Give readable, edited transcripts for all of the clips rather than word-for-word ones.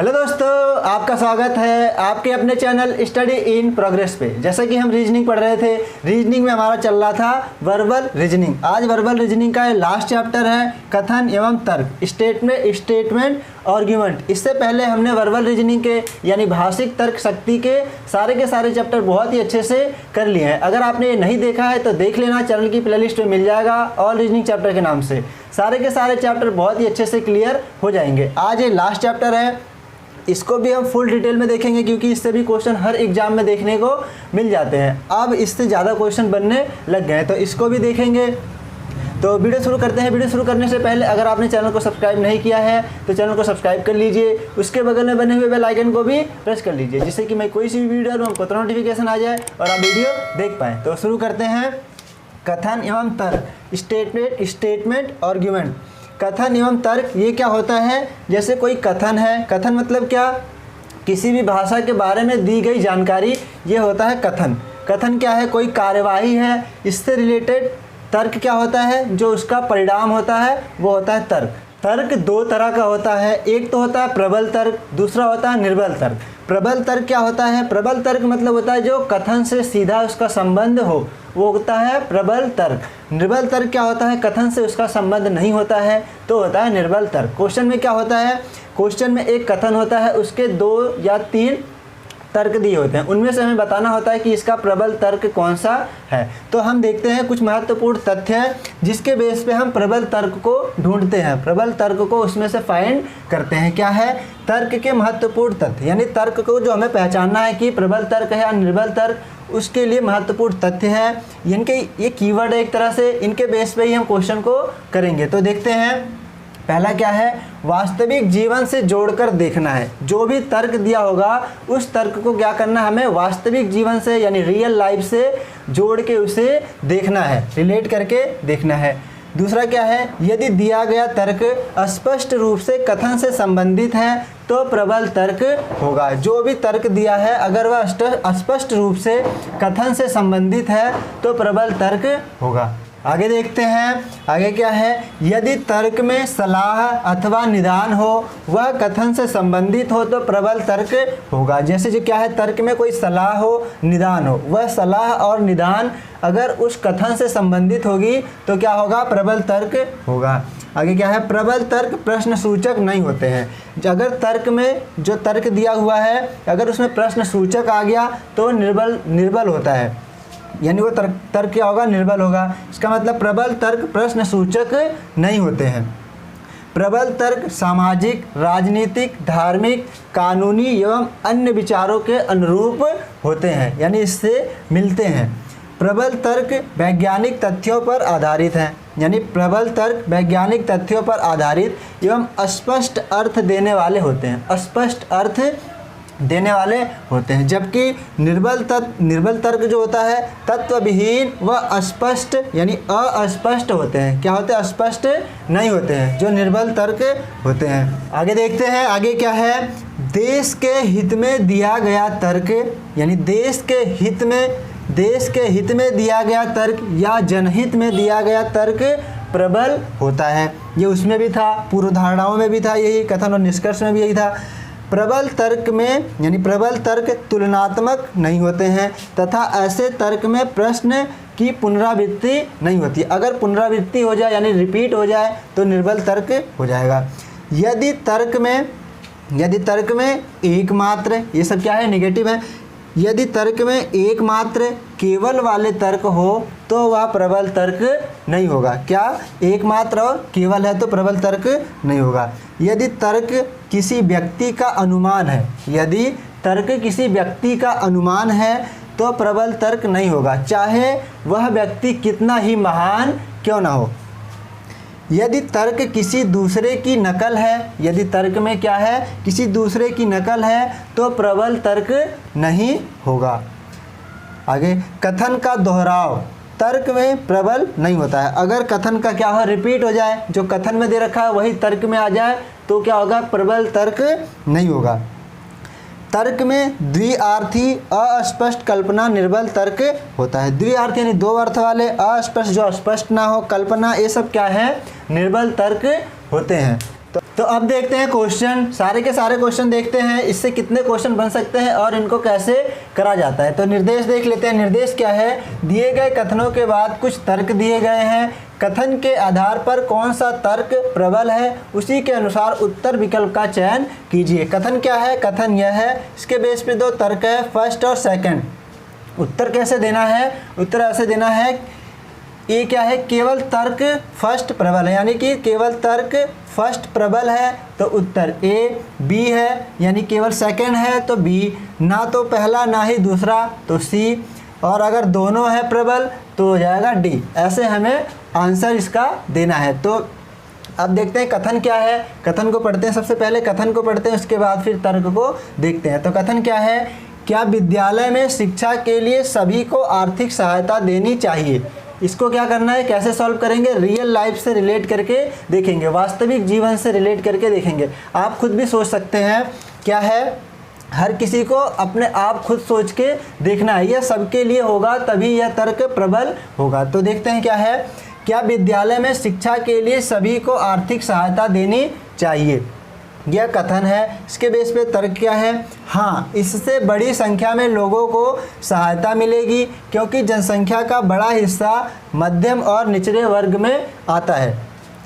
Hello दोस्तों, आपका स्वागत है आपके अपने चैनल स्टडी इन प्रोग्रेस पे। जैसा कि हम रीजनिंग पढ़ रहे थे, रीजनिंग में हमारा चल रहा था वर्बल रीजनिंग। आज वर्बल रीजनिंग का लास्ट चैप्टर है कथन एवं तर्क, स्टेटमेंट आर्ग्यूमेंट। इससे पहले हमने वर्बल रीजनिंग के यानी भाषिक तर्क शक्ति के सारे चैप्टर बहुत ही अच्छे से कर लिए हैं। अगर आपने ये नहीं देखा है तो देख लेना, चैनल की प्लेलिस्ट में मिल जाएगा ऑल रीजनिंग चैप्टर के नाम से। सारे के सारे चैप्टर बहुत ही अच्छे से क्लियर हो जाएंगे। आज ये लास्ट चैप्टर है, इसको भी हम फुल डिटेल में देखेंगे क्योंकि इससे भी क्वेश्चन हर एग्जाम में देखने को मिल जाते हैं। अब इससे ज़्यादा क्वेश्चन बनने लग गए हैं तो इसको भी देखेंगे। तो वीडियो शुरू करते हैं। वीडियो शुरू करने से पहले अगर आपने चैनल को सब्सक्राइब नहीं किया है तो चैनल को सब्सक्राइब कर लीजिए, उसके बगल में बने हुए बेल आइकन को भी प्रेस कर लीजिए, जिससे कि मैं कोई सी भी वीडियो डालूँ आपको तुरंत नोटिफिकेशन आ जाए और आप वीडियो देख पाएँ। तो शुरू करते हैं। कथन एवं तर्क, स्टेटमेंट आर्ग्यूमेंट। कथन एवं तर्क ये क्या होता है? जैसे कोई कथन है, कथन मतलब क्या? किसी भी भाषा के बारे में दी गई जानकारी, ये होता है कथन। कथन क्या है? कोई कार्यवाही है, इससे रिलेटेड। तर्क क्या होता है? जो उसका परिणाम होता है वो होता है तर्क। तर्क दो तरह का होता है, एक तो होता है प्रबल तर्क, दूसरा होता है निर्बल तर्क। प्रबल तर्क क्या होता है? प्रबल तर्क मतलब होता है जो कथन से सीधा उसका संबंध हो, वो होता है प्रबल तर्क। निर्बल तर्क क्या होता है? कथन से उसका संबंध नहीं होता है तो होता है निर्बल तर्क। क्वेश्चन में क्या होता है? क्वेश्चन में एक कथन होता है, उसके 2 या 3 तर्क दिए होते हैं, उनमें से हमें बताना होता है कि इसका प्रबल तर्क कौन सा है। तो हम देखते हैं कुछ महत्वपूर्ण तथ्य हैं जिसके बेस पे हम प्रबल तर्क को ढूंढते हैं, प्रबल तर्क को उसमें से फाइंड करते हैं। क्या है? तर्क के महत्वपूर्ण तथ्य, यानी तर्क को जो हमें पहचानना है कि प्रबल तर्क है या निर्बल तर्क, उसके लिए महत्वपूर्ण तथ्य है। इनके ये कीवर्ड है एक तरह से, इनके बेस पे ही हम क्वेश्चन को करेंगे। तो देखते हैं। पहला क्या है? वास्तविक जीवन से जोड़कर देखना है। जो भी तर्क दिया होगा उस तर्क को क्या करना है? हमें वास्तविक जीवन से यानी रियल लाइफ से जोड़ के उसे देखना है, रिलेट करके देखना है। दूसरा क्या है? यदि दिया गया तर्क स्पष्ट रूप से कथन से संबंधित है तो प्रबल तर्क होगा। जो भी तर्क दिया है अगर वह स्पष्ट रूप से कथन से संबंधित है तो प्रबल तर्क होगा। आगे देखते हैं। आगे क्या है? यदि तर्क में सलाह अथवा निदान हो, वह कथन से संबंधित हो तो प्रबल तर्क होगा। जैसे जो क्या है? तर्क में कोई सलाह हो, निदान हो, वह सलाह और निदान अगर उस कथन से संबंधित होगी तो क्या होगा? प्रबल तर्क होगा। आगे क्या है? प्रबल तर्क प्रश्न सूचक नहीं होते हैं। अगर तर्क में जो तर्क दिया हुआ है अगर उसमें प्रश्न सूचक आ गया तो निर्बल होता है, यानी वो तर्क क्या होगा? निर्बल होगा। इसका मतलब प्रबल तर्क प्रश्न सूचक नहीं होते हैं। प्रबल तर्क सामाजिक, राजनीतिक, धार्मिक, कानूनी एवं अन्य विचारों के अनुरूप होते हैं, यानी इससे मिलते हैं। प्रबल तर्क वैज्ञानिक तथ्यों पर आधारित हैं, यानी प्रबल तर्क वैज्ञानिक तथ्यों पर आधारित एवं स्पष्ट अर्थ देने वाले होते हैं, स्पष्ट अर्थ देने वाले होते हैं। जबकि निर्बल तर्क जो होता है तत्वविहीन व अस्पष्ट यानी अस्पष्ट होते हैं। क्या होते हैं? अस्पष्ट नहीं होते हैं जो निर्बल तर्क होते हैं। आगे देखते हैं। आगे क्या है? देश के हित में दिया गया तर्क, यानी देश के हित में दिया गया तर्क या जनहित में दिया गया तर्क प्रबल होता है। ये उसमें भी था, पूर्वधारणाओं में भी था यही, कथन और निष्कर्ष में भी यही था। प्रबल तर्क में यानी प्रबल तर्क तुलनात्मक नहीं होते हैं तथा ऐसे तर्क में प्रश्न की पुनरावृत्ति नहीं होती। अगर पुनरावृत्ति हो जाए यानी रिपीट हो जाए तो निर्बल तर्क हो जाएगा। यदि तर्क में एकमात्र, ये सब क्या है? नेगेटिव है। यदि तर्क में एकमात्र केवल वाले तर्क हो तो वह प्रबल तर्क नहीं होगा। क्या? एकमात्र और केवल है तो प्रबल तर्क नहीं होगा। यदि तर्क किसी व्यक्ति का अनुमान है, यदि तर्क किसी व्यक्ति का अनुमान है तो प्रबल तर्क नहीं होगा, चाहे वह व्यक्ति कितना ही महान क्यों ना हो। यदि तर्क किसी दूसरे की नकल है, यदि तर्क में क्या है? किसी दूसरे की नकल है तो प्रबल तर्क नहीं होगा। आगे कथन का दोहराव तर्क में प्रबल नहीं होता है। अगर कथन का क्या हो? रिपीट हो जाए, जो कथन में दे रखा है वही तर्क में आ जाए तो क्या होगा? प्रबल तर्क नहीं होगा। तर्क में द्विअर्थी अस्पष्ट कल्पना निर्बल तर्क होता है। द्विअर्थी यानी 2 अर्थ वाले, अस्पष्ट जो स्पष्ट ना हो, कल्पना, ये सब क्या है? निर्बल तर्क होते हैं। तो अब देखते हैं क्वेश्चन, सारे के सारे क्वेश्चन देखते हैं, इससे कितने क्वेश्चन बन सकते हैं और इनको कैसे करा जाता है। तो निर्देश देख लेते हैं। निर्देश क्या है, दिए गए कथनों के बाद कुछ तर्क दिए गए हैं, कथन के आधार पर कौन सा तर्क प्रबल है उसी के अनुसार उत्तर विकल्प का चयन कीजिए। कथन क्या है, कथन यह है, इसके बेस पे दो तर्क है, फर्स्ट और सेकंड। उत्तर कैसे देना है, उत्तर ऐसे देना है, ये क्या है, केवल तर्क फर्स्ट प्रबल है, यानी कि केवल तर्क फर्स्ट प्रबल है तो उत्तर ए, बी है यानी केवल सेकंड है तो बी, ना तो पहला ना ही दूसरा तो सी, और अगर दोनों है प्रबल तो हो जाएगा डी। ऐसे हमें आंसर इसका देना है। तो अब देखते हैं कथन क्या है, कथन को पढ़ते हैं। सबसे पहले कथन को पढ़ते हैं, उसके बाद फिर तर्क को देखते हैं। तो कथन क्या है, क्या विद्यालय में शिक्षा के लिए सभी को आर्थिक सहायता देनी चाहिए। इसको क्या करना है, कैसे सॉल्व करेंगे, रियल लाइफ से रिलेट करके देखेंगे, वास्तविक जीवन से रिलेट करके देखेंगे। आप खुद भी सोच सकते हैं, क्या है, हर किसी को अपने आप खुद सोच के देखना है, यह सबके लिए होगा तभी यह तर्क प्रबल होगा। तो देखते हैं क्या है, क्या विद्यालय में शिक्षा के लिए सभी को आर्थिक सहायता देनी चाहिए, यह कथन है। इसके बेस पे तर्क क्या है, हाँ, इससे बड़ी संख्या में लोगों को सहायता मिलेगी क्योंकि जनसंख्या का बड़ा हिस्सा मध्यम और निचले वर्ग में आता है।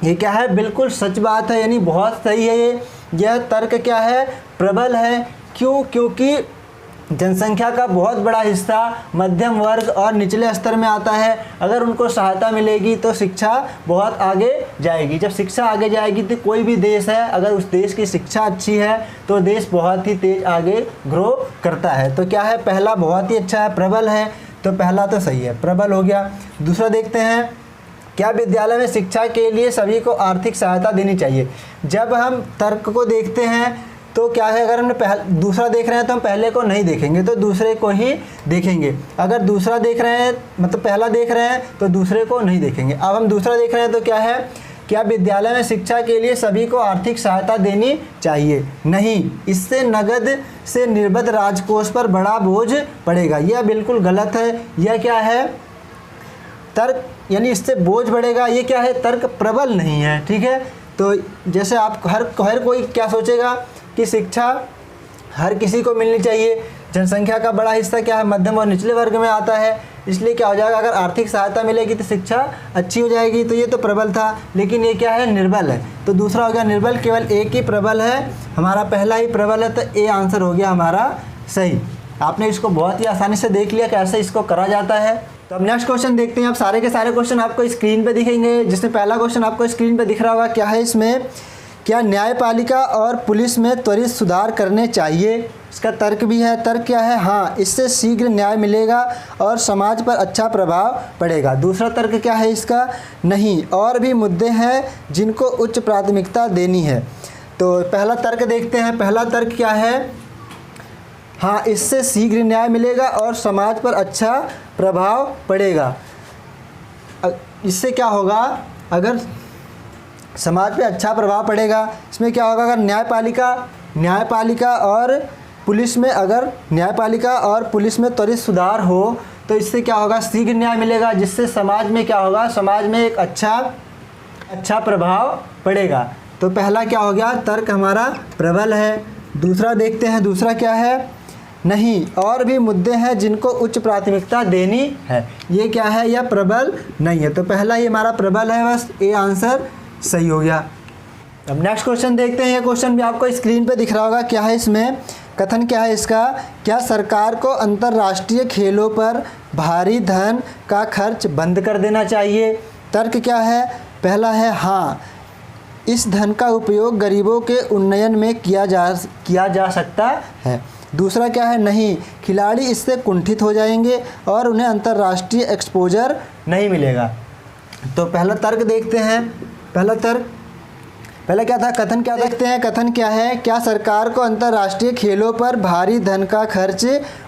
ये क्या है, बिल्कुल सच बात है, यानी बहुत सही है ये। यह तर्क क्या है, प्रबल है। क्यों, क्योंकि जनसंख्या का बहुत बड़ा हिस्सा मध्यम वर्ग और निचले स्तर में आता है। अगर उनको सहायता मिलेगी तो शिक्षा बहुत आगे जाएगी। जब शिक्षा आगे जाएगी तो कोई भी देश है, अगर उस देश की शिक्षा अच्छी है तो देश बहुत ही तेज आगे ग्रो करता है। तो क्या है, पहला बहुत ही अच्छा है, प्रबल है, तो पहला तो सही है, प्रबल हो गया। दूसरा देखते हैं, क्या विद्यालय में शिक्षा के लिए सभी को आर्थिक सहायता देनी चाहिए। जब हम तर्क को देखते हैं तो क्या है, अगर हमने दूसरा देख रहे हैं तो हम पहले को नहीं देखेंगे, तो दूसरे को ही देखेंगे। अगर दूसरा देख रहे हैं, मतलब पहला देख रहे हैं तो दूसरे को नहीं देखेंगे। अब हम दूसरा देख रहे हैं तो क्या है, क्या विद्यालय में शिक्षा के लिए सभी को आर्थिक सहायता देनी चाहिए, नहीं, इससे नगद से निर्बद्ध राजकोष पर बड़ा बोझ पड़ेगा। यह बिल्कुल गलत है। यह क्या है, तर्क, यानी इससे बोझ बढ़ेगा, ये क्या है, तर्क प्रबल नहीं है। ठीक है, तो जैसे आप हर कोई क्या सोचेगा कि शिक्षा हर किसी को मिलनी चाहिए, जनसंख्या का बड़ा हिस्सा क्या है, मध्यम और निचले वर्ग में आता है, इसलिए क्या हो जाएगा, अगर आर्थिक सहायता मिलेगी तो शिक्षा अच्छी हो जाएगी। तो ये तो प्रबल था, लेकिन ये क्या है, निर्बल है। तो दूसरा हो गया निर्बल, केवल एक ही प्रबल है, हमारा पहला ही प्रबल है, तो ए आंसर हो गया हमारा सही। आपने इसको बहुत ही आसानी से देख लिया कैसे इसको करा जाता है। तो अब नेक्स्ट क्वेश्चन देखते हैं। अब सारे के सारे क्वेश्चन आपको स्क्रीन पे दिखेंगे, जिसमें पहला क्वेश्चन आपको स्क्रीन पे दिख रहा होगा। क्या है इसमें, क्या न्यायपालिका और पुलिस में त्वरित सुधार करने चाहिए। इसका तर्क भी है। तर्क क्या है, हाँ, इससे शीघ्र न्याय मिलेगा और समाज पर अच्छा प्रभाव पड़ेगा। दूसरा तर्क क्या है इसका, नहीं, और भी मुद्दे हैं जिनको उच्च प्राथमिकता देनी है। तो पहला तर्क देखते हैं। पहला तर्क क्या है, हाँ, इससे शीघ्र न्याय मिलेगा और समाज पर अच्छा प्रभाव पड़ेगा। इससे क्या होगा, अगर समाज पे अच्छा प्रभाव पड़ेगा, इसमें क्या होगा, अगर न्यायपालिका और पुलिस में, अगर न्यायपालिका और पुलिस में त्वरित सुधार हो तो इससे क्या होगा, शीघ्र न्याय मिलेगा, जिससे समाज में क्या होगा, समाज में एक अच्छा प्रभाव पड़ेगा। तो पहला क्या हो गया, तर्क हमारा प्रबल है। दूसरा देखते हैं, दूसरा क्या है, नहीं, और भी मुद्दे हैं जिनको उच्च प्राथमिकता देनी है। ये क्या है, यह प्रबल नहीं है। तो पहला ही हमारा प्रबल है, बस ए आंसर सही हो गया। अब नेक्स्ट क्वेश्चन देखते हैं। ये क्वेश्चन भी आपको स्क्रीन पे दिख रहा होगा। क्या है इसमें, कथन क्या है इसका, क्या सरकार को अंतर्राष्ट्रीय खेलों पर भारी धन का खर्च बंद कर देना चाहिए। तर्क क्या है, पहला है हाँ, इस धन का उपयोग गरीबों के उन्नयन में किया जा सकता है। दूसरा क्या है, नहीं, खिलाड़ी इससे कुंठित हो जाएंगे और उन्हें अंतर्राष्ट्रीय एक्सपोजर नहीं मिलेगा। तो पहला तर्क देखते हैं। पहला क्या था, कथन क्या देखते हैं। कथन क्या है, क्या सरकार को अंतर्राष्ट्रीय खेलों पर भारी धन का खर्च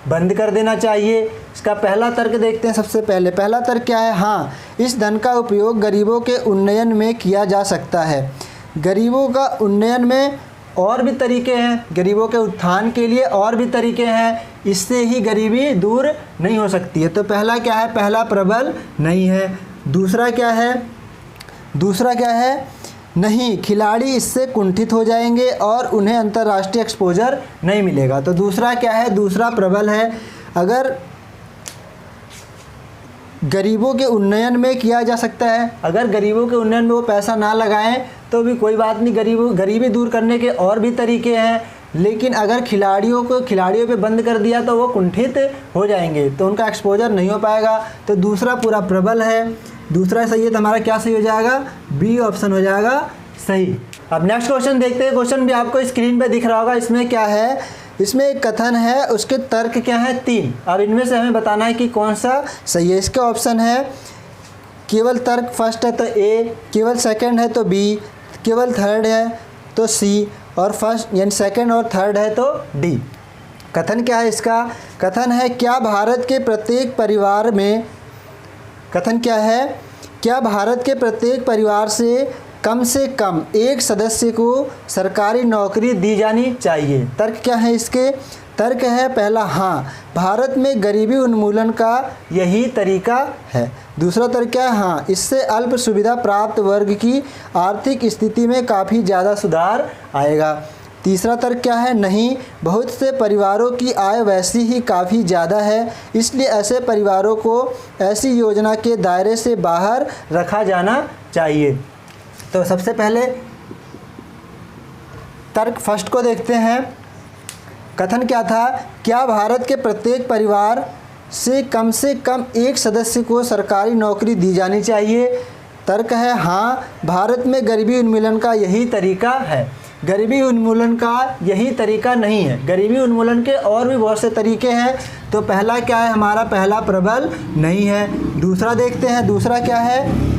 बंद कर देना चाहिए। इसका पहला तर्क देखते हैं। सबसे पहला तर्क क्या है, हाँ, इस धन का उपयोग गरीबों के उन्नयन में किया जा सकता है। गरीबों का उन्नयन में और भी तरीके हैं, गरीबों के उत्थान के लिए और भी तरीके हैं, इससे ही गरीबी दूर नहीं हो सकती है। तो पहला क्या है, पहला प्रबल नहीं है। दूसरा क्या है, नहीं, खिलाड़ी इससे कुंठित हो जाएंगे और उन्हें अंतर्राष्ट्रीय एक्सपोजर नहीं मिलेगा। तो दूसरा क्या है, दूसरा प्रबल है, अगर गरीबों के उन्नयन में किया जा सकता है। अगर गरीबों के उन्नयन में वो पैसा ना लगाएं तो भी कोई बात नहीं, गरीबी दूर करने के और भी तरीके हैं। लेकिन अगर खिलाड़ियों पे बंद कर दिया तो वो कुंठित हो जाएंगे, तो उनका एक्सपोजर नहीं हो पाएगा। तो दूसरा पूरा प्रबल है, दूसरा सही है। तो हमारा क्या सही हो जाएगा, बी ऑप्शन हो जाएगा सही। अब नेक्स्ट क्वेश्चन देखते हैं। क्वेश्चन भी आपको स्क्रीन पे दिख रहा होगा। इसमें क्या है, इसमें एक कथन है, उसके तर्क क्या है, 3। अब इनमें से हमें बताना है कि कौन सा सही है। इसका ऑप्शन है केवल तर्क फर्स्ट है तो ए, केवल सेकंड है तो बी, केवल थर्ड है तो सी, और फर्स्ट यानी सेकंड और थर्ड है तो डी। कथन क्या है इसका, कथन है क्या भारत के प्रत्येक परिवार में, कथन क्या है, क्या भारत के प्रत्येक परिवार से कम एक सदस्य को सरकारी नौकरी दी जानी चाहिए। तर्क क्या है इसके, तर्क है पहला हाँ, भारत में गरीबी उन्मूलन का यही तरीका है। दूसरा तर्क क्या है, हाँ, इससे अल्प सुविधा प्राप्त वर्ग की आर्थिक स्थिति में काफ़ी ज़्यादा सुधार आएगा। तीसरा तर्क क्या है, नहीं, बहुत से परिवारों की आय वैसी ही काफ़ी ज़्यादा है, इसलिए ऐसे परिवारों को ऐसी योजना के दायरे से बाहर रखा जाना चाहिए। तो सबसे पहले तर्क फर्स्ट को देखते हैं। कथन क्या था, क्या भारत के प्रत्येक परिवार से कम एक सदस्य को सरकारी नौकरी दी जानी चाहिए। तर्क है हाँ, भारत में गरीबी उन्मूलन का यही तरीका है। गरीबी उन्मूलन का यही तरीका नहीं है, गरीबी उन्मूलन के और भी बहुत से तरीके हैं। तो पहला क्या है हमारा, पहला प्रबल नहीं है। दूसरा देखते हैं, दूसरा क्या है,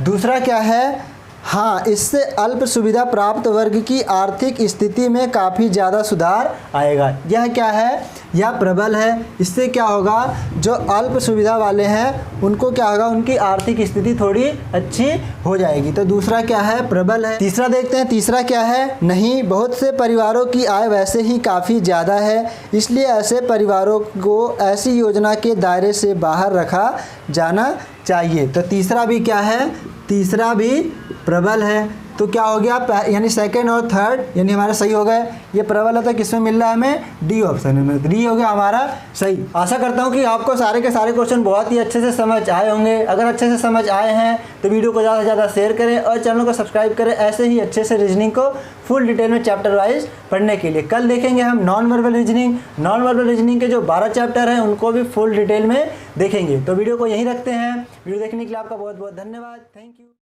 दूसरा क्या है, हाँ, इससे अल्प सुविधा प्राप्त वर्ग की आर्थिक स्थिति में काफ़ी ज़्यादा सुधार आएगा। यह क्या है, यह प्रबल है। इससे क्या होगा, जो अल्प सुविधा वाले हैं उनको क्या होगा, उनकी आर्थिक स्थिति थोड़ी अच्छी हो जाएगी। तो दूसरा क्या है, प्रबल है। तीसरा देखते हैं, तीसरा क्या है, नहीं, बहुत से परिवारों की आय वैसे ही काफ़ी ज़्यादा है, इसलिए ऐसे परिवारों को ऐसी योजना के दायरे से बाहर रखा जाना चाहिए। तो तीसरा भी क्या है, तीसरा भी प्रबल है। तो क्या हो गया, यानी सेकंड और थर्ड यानी हमारा सही हो गए। ये प्रबल है तो किसमें मिल रहा है हमें, डी ऑप्शन में। डी हो गया हमारा सही। आशा करता हूँ कि आपको सारे के सारे क्वेश्चन बहुत ही अच्छे से समझ आए होंगे। अगर अच्छे से समझ आए हैं तो वीडियो को ज़्यादा से ज़्यादा शेयर करें और चैनल को सब्सक्राइब करें, ऐसे ही अच्छे से रीजनिंग को फुल डिटेल में चैप्टर वाइज पढ़ने के लिए। कल देखेंगे हम non verbal reasoning. Non verbal reasoning के जो 12 चैप्टर हैं उनको भी फुल डिटेल में देखेंगे। तो वीडियो को यहीं रखते हैं। वीडियो देखने के लिए आपका बहुत बहुत धन्यवाद। Thank you.